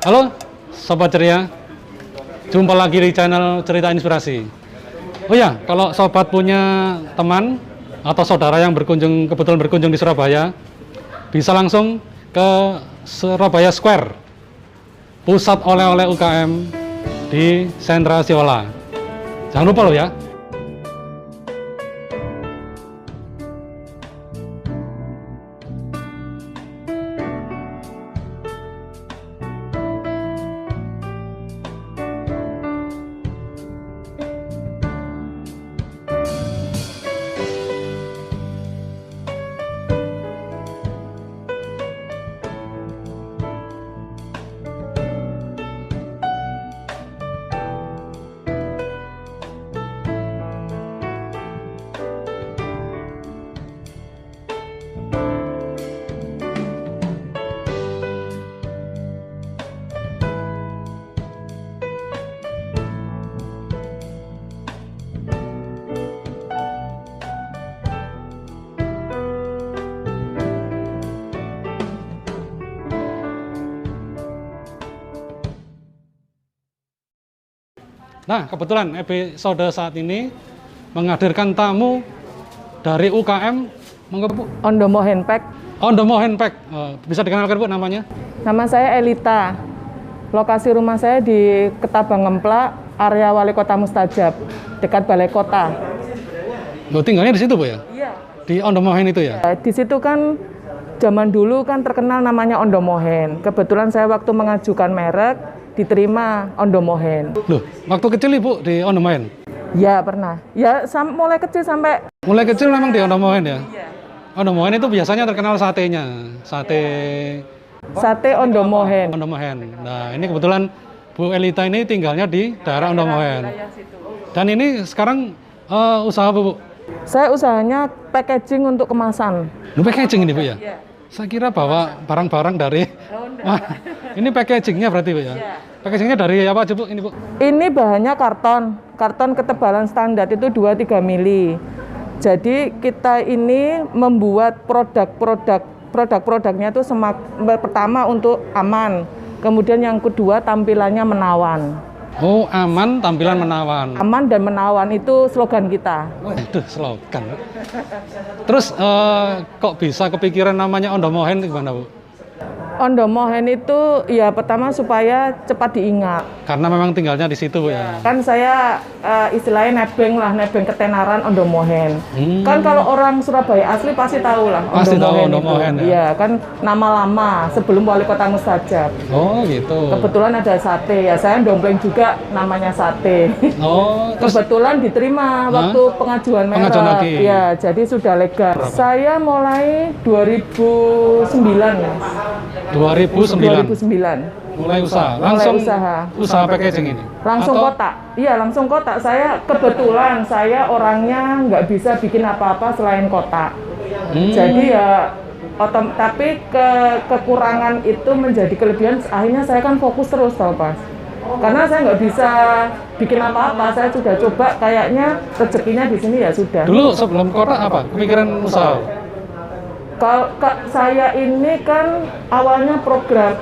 Halo, Sobat Ceria. Jumpa lagi di channel Cerita Inspirasi. Oh ya, kalau Sobat punya teman atau saudara yang kebetulan berkunjung di Surabaya, bisa langsung ke Surabaya Square, pusat oleh-oleh UKM di Sentra Siola. Jangan lupa loh ya. Nah, kebetulan episode saat ini menghadirkan tamu dari UKM Ondomo Handpack. Ondomo Handpack. Bisa dikenalkan Bu namanya? Nama saya Elita. Lokasi rumah saya di Ketabang Ngemplak, area Wali Kota Mustajab, dekat Balai Kota. Lo tinggalnya di situ Bu ya? Iya. Di Ondomo Hand itu ya? Di situ kan zaman dulu kan terkenal namanya Ondomo Hand. Kebetulan saya waktu mengajukan merek diterima Ondomo Hand. Loh, waktu kecil Ibu di Ondomo Hand? Ya pernah. Ya mulai kecil sampai. Mulai kecil memang di Ondomo Hand ya? Iya. Ondomo Hand itu biasanya terkenal satenya, Sate Ondomo Hand. Ondomo Hand. Nah, ini kebetulan Bu Elita ini tinggalnya di daerah Ondomo Hand. Dan ini sekarang usaha Bu? Saya usahanya packaging untuk kemasan. Lu packaging ini Bu ya? Iya. Saya kira bawa barang-barang dari ini packagingnya berarti Bu ya? Iya. Packagingnya dari apa aja Bu ini Bu? Ini bahannya karton ketebalan standar itu 2-3 mili. Jadi kita ini membuat produk-produknya itu pertama untuk aman, kemudian yang kedua tampilannya menawan. Oh, aman, tampilan menawan. Aman dan menawan itu slogan kita. Waduh, slogan. Terus kok bisa kepikiran namanya Ondomo Hand gimana Bu? Ondomo Hand itu ya pertama supaya cepat diingat. Karena memang tinggalnya di situ Bu ya. Kan saya istilahnya nebeng ketenaran Ondomo Hand. Kan kalau orang Surabaya asli pasti tahu lah Pasti tahu itu. Ondomo Hand ya. Iya, kan nama lama sebelum Wali Kota Mustajab. Oh, gitu. Kebetulan ada sate ya, saya dompleng juga namanya sate. Oh, terus Kebetulan diterima waktu pengajuan merek. Pengajuan lagi. Ya, jadi sudah legal. Berapa? Saya mulai 2009 ya. 2009. Mulai usaha. Langsung usaha packaging ini. Langsung Atau kotak. Iya, langsung kotak. Saya kebetulan saya orangnya nggak bisa bikin apa-apa selain kotak. Jadi ya tapi kekurangan itu menjadi kelebihan. Akhirnya saya kan fokus terus tau Pas. Karena saya nggak bisa bikin apa-apa. Saya sudah coba kayaknya rezekinya di sini ya sudah. Dulu sebelum kotak apa? Kepikiran usaha? Kalau saya ini kan awalnya program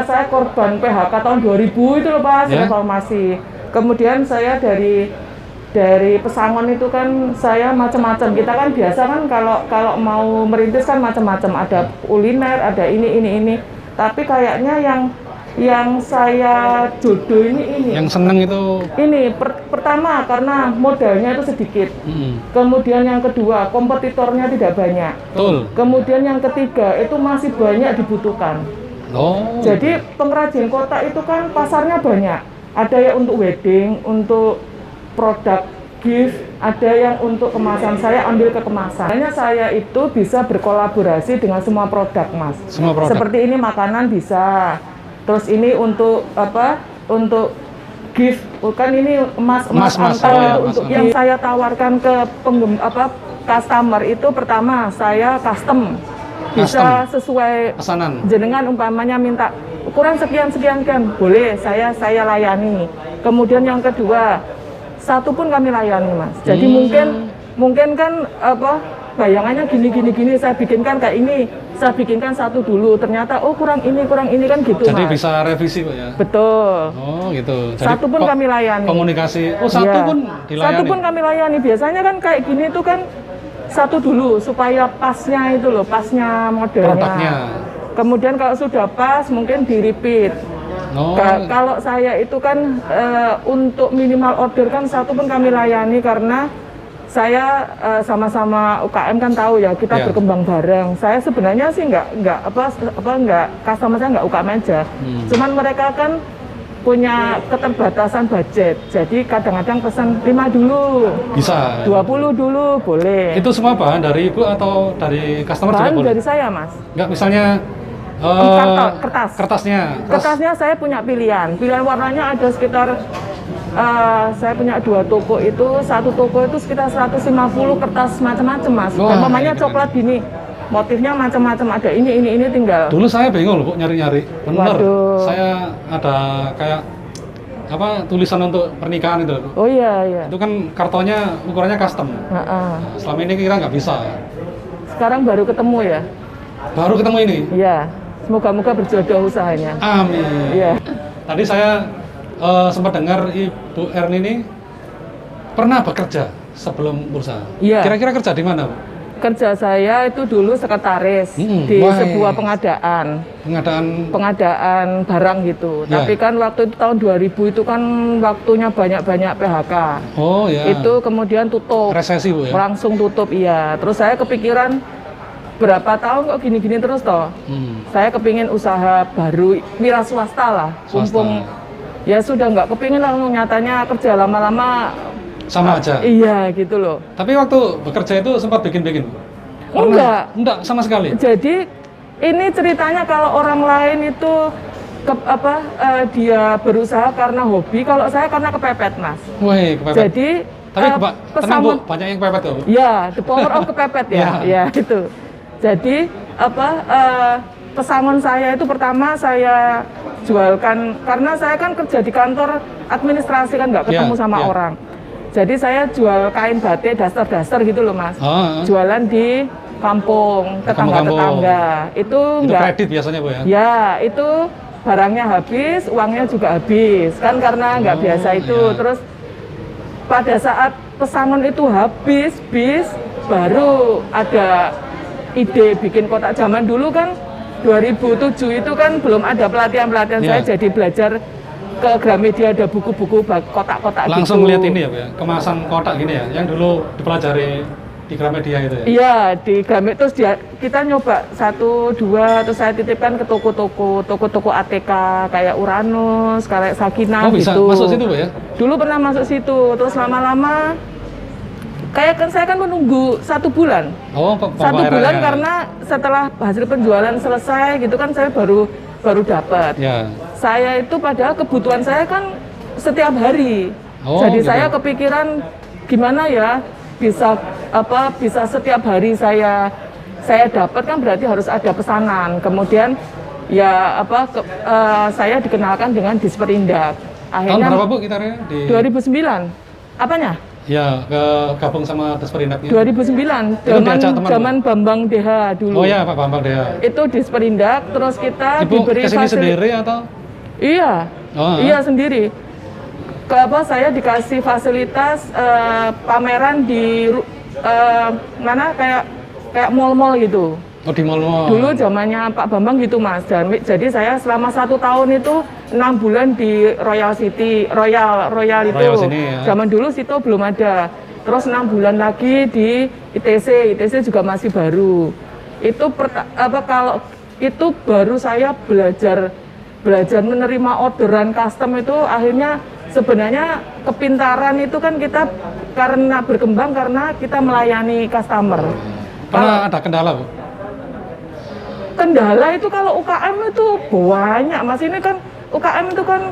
saya korban PHK tahun 2000 itu loh Pak, reformasi. Kemudian saya dari pesangon itu kan saya macam-macam. Kita kan biasa kan kalau mau merintis kan macam-macam, ada kuliner, ada ini. Tapi kayaknya yang saya jodoh ini. Yang seneng itu Ini pertama karena modalnya itu sedikit. Kemudian yang kedua, kompetitornya tidak banyak. betul. Kemudian yang ketiga, itu masih banyak dibutuhkan. Oh. Jadi pengrajin kotak itu kan pasarnya banyak. Ada yang untuk wedding, untuk produk gift, ada yang untuk kemasan. Saya ambil ke kemasan. Hanya saya itu bisa berkolaborasi dengan semua produk, Mas. Semua produk. Seperti ini makanan bisa. Terus ini untuk untuk gift, kan ini emas antar untuk yang saya tawarkan ke customer itu pertama saya custom. Bisa sesuai pesanan. Jenengan umpamanya minta ukuran sekian kan, boleh saya layani. Kemudian yang kedua, satu pun kami layani Mas. Jadi mungkin kan bayangannya gini, saya bikinkan kayak ini, saya bikinkan satu dulu, ternyata oh kurang ini kan gitu. Jadi Mas. bisa revisi Pak ya? Betul. Oh gitu. Jadi Satu pun kami layani. Komunikasi, oh satu Iya. pun dilayani? Satu pun kami layani, biasanya kan kayak gini tuh kan satu dulu, supaya pasnya itu loh, pasnya modelnya. Produknya. Kemudian kalau sudah pas, mungkin di-repeat. Oh. Kalau saya itu kan untuk minimal order kan satu pun kami layani karena saya sama-sama UKM kan tahu ya kita berkembang bareng. Saya sebenarnya sih nggak customer saya nggak UKM aja. Cuman mereka kan punya keterbatasan budget. Jadi kadang-kadang pesan 5 dulu. Bisa. 20 dulu boleh. Itu semua bahan dari Ibu atau dari customer juga Bahan boleh? dari saya, Mas. Nggak, misalnya Kertas. kertasnya. Kertasnya saya punya pilihan warnanya ada sekitar saya punya 2 toko itu, satu toko itu sekitar 150 kertas macam-macam Mas. Umpamanya coklat gini, motifnya macam-macam, ada ini tinggal. Dulu saya bingung loh kok nyari-nyari. Bener. Waduh. Saya ada kayak apa tulisan untuk pernikahan itu. Oh iya. Itu kan kartonnya ukurannya custom. Selama ini kira nggak bisa. Sekarang baru ketemu ya? Baru ketemu ini? Iya. Semoga-moga berjodoh usahanya. Amin. Iya. Tadi saya sempat dengar Ibu Erni ini pernah bekerja sebelum bursa. Iya. Kira-kira kerja di mana, Bu? Kerja saya itu dulu sekretaris di sebuah pengadaan barang gitu. Tapi kan waktu itu tahun 2000 itu kan waktunya banyak-banyak PHK. Oh ya. Itu kemudian tutup. Resesi Bu ya? Langsung tutup, iya. Terus saya kepikiran berapa tahun kok gini-gini terus toh. Saya kepingin usaha baru, wira swasta lah. Mumpung ya sudah nggak kepingin lah, nyatanya kerja lama-lama sama aja. Iya gitu loh. Tapi waktu bekerja itu sempat bikin-bikin? Enggak sama sekali. Jadi ini ceritanya kalau orang lain itu dia berusaha karena hobi, kalau saya karena kepepet Mas. Wih, kepepet. Jadi tapi tenang Bu, banyak yang kepepet kok. Ya, the power of kepepet ya. Ya itu. Jadi pesangon saya itu pertama saya jualkan karena saya kan kerja di kantor administrasi kan nggak ketemu sama orang. Jadi saya jual kain batik daster-daster gitu loh Mas. Jualan di kampung, tetangga-tetangga. Itu enggak kredit biasanya Bu ya? Ya, itu barangnya habis, uangnya juga habis. Kan karena nggak biasa itu. Terus pada saat pesangon itu habis, baru ada ide bikin kotak. Zaman dulu kan 2007 itu kan belum ada pelatihan-pelatihan. Saya jadi belajar ke Gramedia, ada buku-buku kotak-kotak gitu. Langsung lihat ini ya Bu ya, kemasan kotak gini ya, yang dulu dipelajari di Gramedia itu ya? Iya, di Gramedia. Terus kita nyoba 1, 2, terus saya titipkan ke toko-toko ATK kayak Uranus, kayak Sakinah bisa gitu. masuk situ Bu ya? Dulu pernah masuk situ, terus lama-lama saya kan menunggu 1 bulan. 1 bulan karena setelah hasil penjualan selesai gitu kan saya baru dapat. Saya itu padahal kebutuhan saya kan setiap hari. Jadi gitu. Saya kepikiran gimana ya bisa setiap hari saya dapat kan berarti harus ada pesanan. Kemudian ya saya dikenalkan dengan Disperindak. Akhirnya tahun berapa Bu kitarnya? 2009. Apanya? Ya, gabung sama Disperindak. 2009, zaman Bambang DH dulu. Oh ya, Pak Bambang DH. Itu Disperindak, terus kita Ibu diberi kesini sendiri atau? Iya, iya sendiri. Saya dikasih fasilitas pameran di mana kayak mall-mall gitu. Oh, di mall-mall. Dulu zamannya Pak Bambang gitu Mas. Jadi saya selama 1 tahun itu 6 bulan di Royal City, Royal itu. Sini, ya. Zaman dulu situ belum ada. Terus 6 bulan lagi di ITC juga masih baru. Itu kalau itu baru saya belajar menerima orderan custom itu. Akhirnya sebenarnya kepintaran itu kan kita karena berkembang karena kita melayani customer. Pernah ada kendala Bu? Kendala itu kalau UKM itu banyak Mas. Ini kan UKM itu kan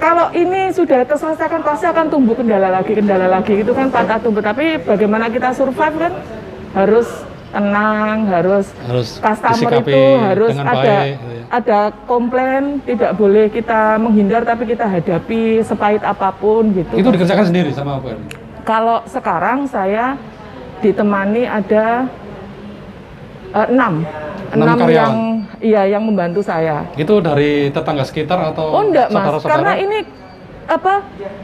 kalau ini sudah terselesaikan pasti akan tumbuh kendala lagi gitu kan, patah tumbuh. Tapi bagaimana kita survive kan harus tenang, harus customer itu harus ada komplain, tidak boleh kita menghindar tapi kita hadapi sepahit apapun gitu. Itu dikerjakan sendiri sama Bu? Kalau sekarang saya ditemani ada 6 karyawan. yang membantu saya. Itu dari tetangga sekitar atau Oh enggak Mas, saudara-saudara? karena ini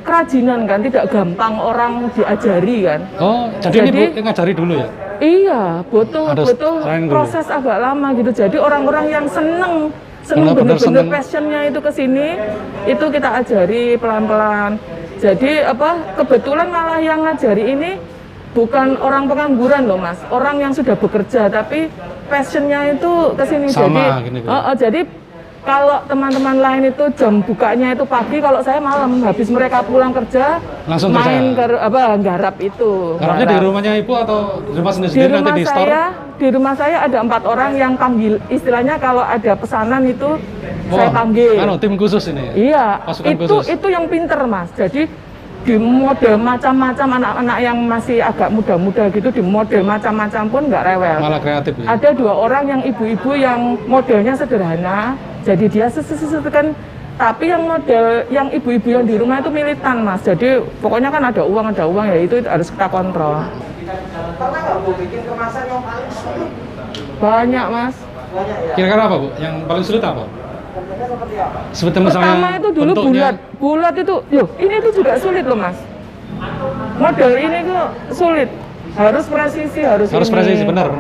kerajinan kan, tidak gampang orang diajari kan. Oh, jadi ini Bu ngajari dulu ya? Iya, butuh Harus training dulu. proses agak lama gitu. Jadi orang-orang yang seneng Benar-benar bener-bener seneng. passionnya itu ke sini, itu kita ajari pelan-pelan. Jadi kebetulan malah yang ngajari ini bukan orang pengangguran loh Mas, orang yang sudah bekerja tapi passionnya itu ke sini. Sama, Jadi gini, jadi kalau teman-teman lain itu jam bukanya itu pagi, kalau saya malam, habis mereka pulang kerja Langsung main kerja. garap itu. Garapnya di rumahnya Ibu atau di rumah sendiri nanti di store? Di rumah saya ada 4 orang yang panggil, istilahnya kalau ada pesanan itu saya panggil. Tim khusus ini. Iya, Pasukan khusus. itu yang pinter Mas. Jadi di model macam-macam, anak-anak yang masih agak muda-muda gitu, di model macam-macam pun nggak rewel. Malah kreatif ya? Ada 2 orang yang ibu-ibu yang modelnya sederhana, jadi dia kan. Tapi yang model yang ibu-ibu yang di rumah itu militan Mas. Jadi pokoknya kan ada uang ya, itu harus kita kontrol. Pernah nggak Bu bikin kemasan yang paling sulit? Banyak Mas. Banyak ya. Kira-kira apa Bu? Yang paling sulit apa? Bentuknya seperti apa? Seperti misalnya Pertama itu dulu bentuknya. bulat itu, ini tuh juga sulit loh Mas. Model ini tuh sulit, harus presisi, harus ini. presisi, benar.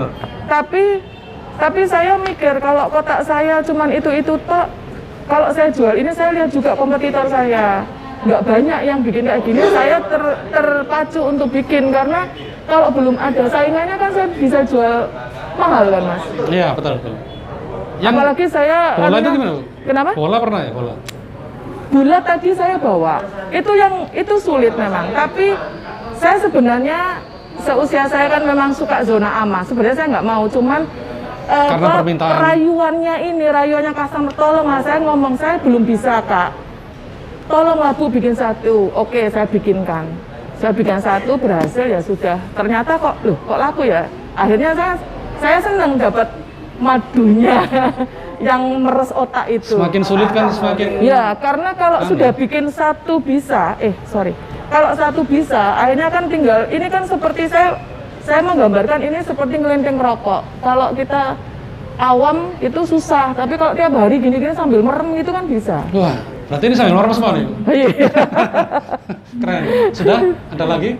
Tapi saya mikir kalau kotak saya cuman itu tok, kalau saya jual ini, saya lihat juga kompetitor saya nggak banyak yang bikin kayak gini. Saya terpacu untuk bikin karena kalau belum ada saingannya kan saya bisa jual mahal kan Mas. Iya, betul. Apalagi saya bola itu gimana Bu? Kenapa? Bola pernah ya, bola? Bulat tadi saya bawa, itu sulit memang. Tapi saya sebenarnya seusia saya kan memang suka zona aman. Sebenarnya saya nggak mau, cuman karena permintaan. Rayuannya customer, tolonglah, saya ngomong saya belum bisa Kak. Tolonglah Bu bikin satu. Oke, saya bikinkan. Saya bikin satu, berhasil ya sudah. Ternyata kok laku ya. Akhirnya saya senang dapat madunya yang meres otak itu. Semakin sulit kan semakin. Ya, karena kalau sudah bikin satu bisa, kalau satu bisa, akhirnya kan tinggal, ini kan seperti saya menggambarkan ini seperti ngelenteng rokok. Kalau kita awam itu susah, tapi kalau tiap hari gini-gini sambil merem gitu kan bisa. Wah, berarti ini sambil merem semua nih. Iya. Keren. Sudah? Ada lagi?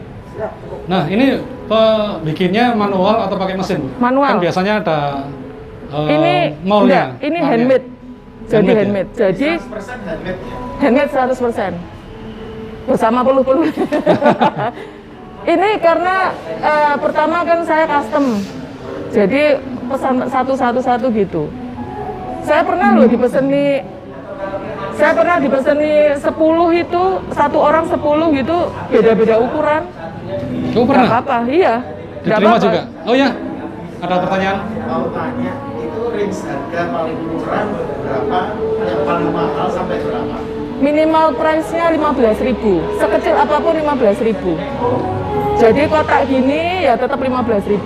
Nah, ini bikinnya manual atau pakai mesin? Manual. Kan biasanya ada Ini moldnya. ini handmade. Jadi handmade. Jadi 100% handmade ya? handmade 100%. Bersama peluh-peluh. Ini karena pertama kan saya custom. Jadi pesan satu gitu. Saya pernah dipeseni 10 itu, satu orang 10 gitu, beda-beda ukuran. Kamu pernah? Nggak apa-apa, iya. Nggak Diterima apa-apa. juga? Oh ya, ada pertanyaan? Mau tanya, itu range harga paling murah berapa, yang paling mahal sampai berapa? Minimal price-nya 15.000. Sekecil apapun 15.000. Jadi kotak gini ya tetap 15.000.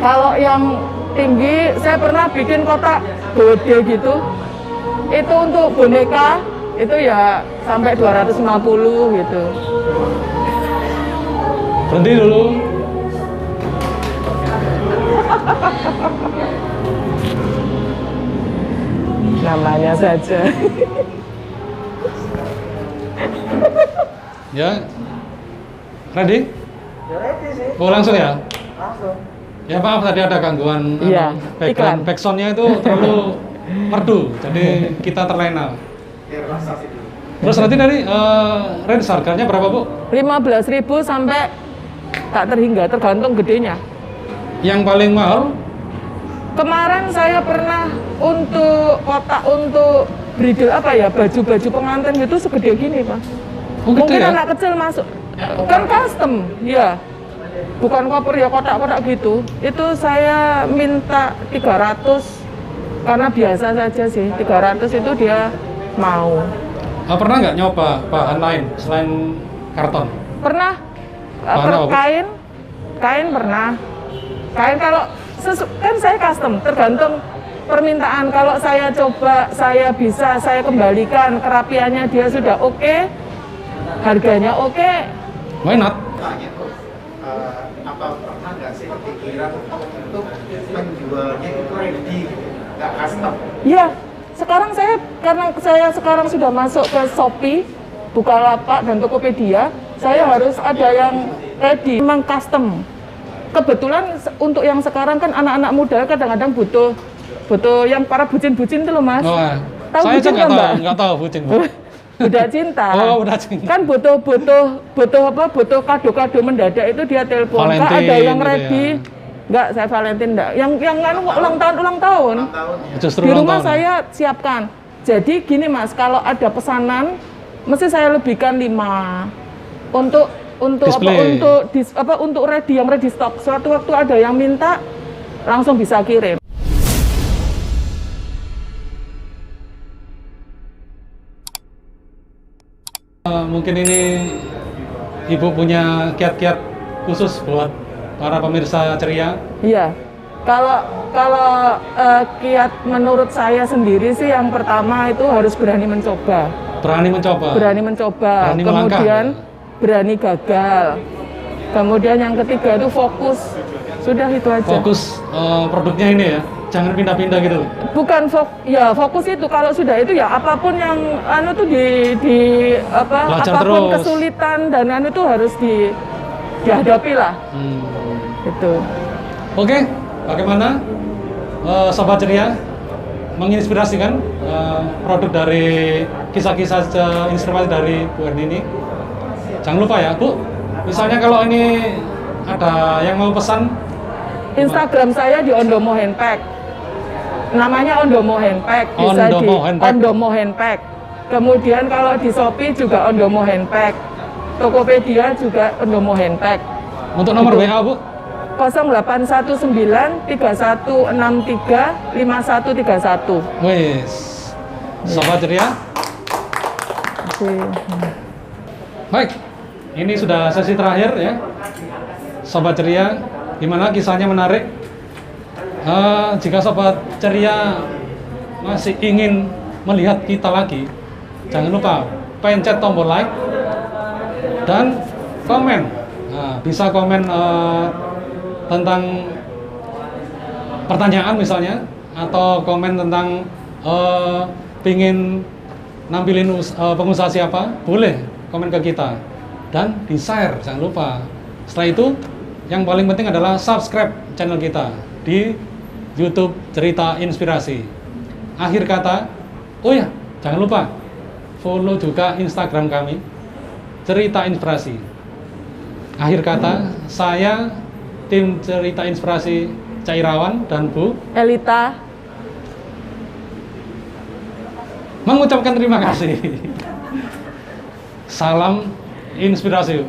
Kalau yang tinggi, saya pernah bikin kotak gede gitu. Itu untuk boneka, itu ya sampai 250 gitu. Berhenti dulu. Namanya saja. Ya. Ready? Ya ready sih, Oh, langsung ya? langsung. Ya maaf tadi ada gangguan Iya, iklan. backsoundnya itu terlalu merdu, jadi kita terlena. Biar rasa sih dulu. Terus nanti dari range harganya berapa Bu? 15.000 sampai tak terhingga, tergantung gedenya. Yang paling mahal? Kemarin saya pernah untuk kotak untuk bridal baju-baju pengantin gitu segede gini Pak. Oh, gede Mungkin ya? anak kecil masuk, kan custom, ya. Bukan koper ya, kotak-kotak gitu. Itu saya minta 300 karena biasa saja sih. 300 itu dia mau. Pernah nggak nyoba bahan lain selain karton? Pernah Bahan apa, Bu? kain pernah. Kain kalau kan saya custom, tergantung permintaan. Kalau saya coba, saya bisa, saya kembalikan kerapiannya dia sudah oke, harganya oke. Why not? Tanya tuh, apa pernah nggak sih kepikiran untuk penjualnya itu ready, nggak custom? Iya, sekarang karena saya sekarang sudah masuk ke Shopee, Bukalapak dan Tokopedia, saya harus ada yang ready, memang custom. Kebetulan untuk yang sekarang kan anak-anak muda kadang-kadang butuh yang para bucin-bucin itu loh Mas. Oh, Tahu saya bucin nggak nggak, Mbak? tahu, nggak tahu bucin. Bu. Budak cinta. Oh, budak cinta. Kan butuh kado-kado mendadak itu dia telepon. Kak, Valentine ada yang gitu ready? ya. Enggak, saya Valentine enggak. Yang ulang tahun. Justru Di ulang rumah tahun. saya siapkan. Jadi gini Mas, kalau ada pesanan mesti saya lebihkan 5 untuk Display. untuk ready, yang ready stock. Suatu waktu ada yang minta langsung bisa kirim. Mungkin ini Ibu punya kiat-kiat khusus buat para pemirsa ceria. Iya. Kalau kiat menurut saya sendiri sih yang pertama itu harus berani mencoba. Berani mencoba. Berani mencoba. Berani melangkah. Kemudian berani gagal. Kemudian yang ketiga itu fokus. Sudah itu aja. Fokus produknya ini ya. Jangan pindah-pindah gitu. Bukan fokus itu, kalau sudah itu ya apapun yang tuh Belajar apapun terus. kesulitan dan tuh harus dihadapi lah. Gitu. Oke, bagaimana Sobat Ceria menginspirasikan produk dari kisah-kisah inspirasi dari Bu Erni ini? Jangan lupa ya Bu, misalnya kalau ini ada yang mau pesan, Instagram saya di Ondomo Handpack. Namanya Ondomo Handpack, bisa Ondomo di Handpack. Ondomo Handpack. Kemudian kalau di Shopee juga Ondomo Handpack. Tokopedia juga Ondomo Handpack. untuk nomor Gitu. WA Bu? 0819 3163 5131. Wes, Sobat Ceria. Oke. Baik, ini sudah sesi terakhir ya. Sobat Ceria, gimana kisahnya menarik? Jika Sobat Ceria masih ingin melihat kita lagi, jangan lupa pencet tombol like dan komen. Nah, bisa komen tentang pertanyaan misalnya, atau komen tentang pingin nampilin pengusaha siapa, boleh komen ke kita dan di share, jangan lupa. Setelah itu yang paling penting adalah subscribe channel kita di YouTube Cerita Inspirasi. Akhir kata, oh ya, jangan lupa follow juga Instagram kami Cerita Inspirasi. Akhir kata, saya tim Cerita Inspirasi Cairawan dan Bu Elita, mengucapkan terima kasih. Salam inspirasi.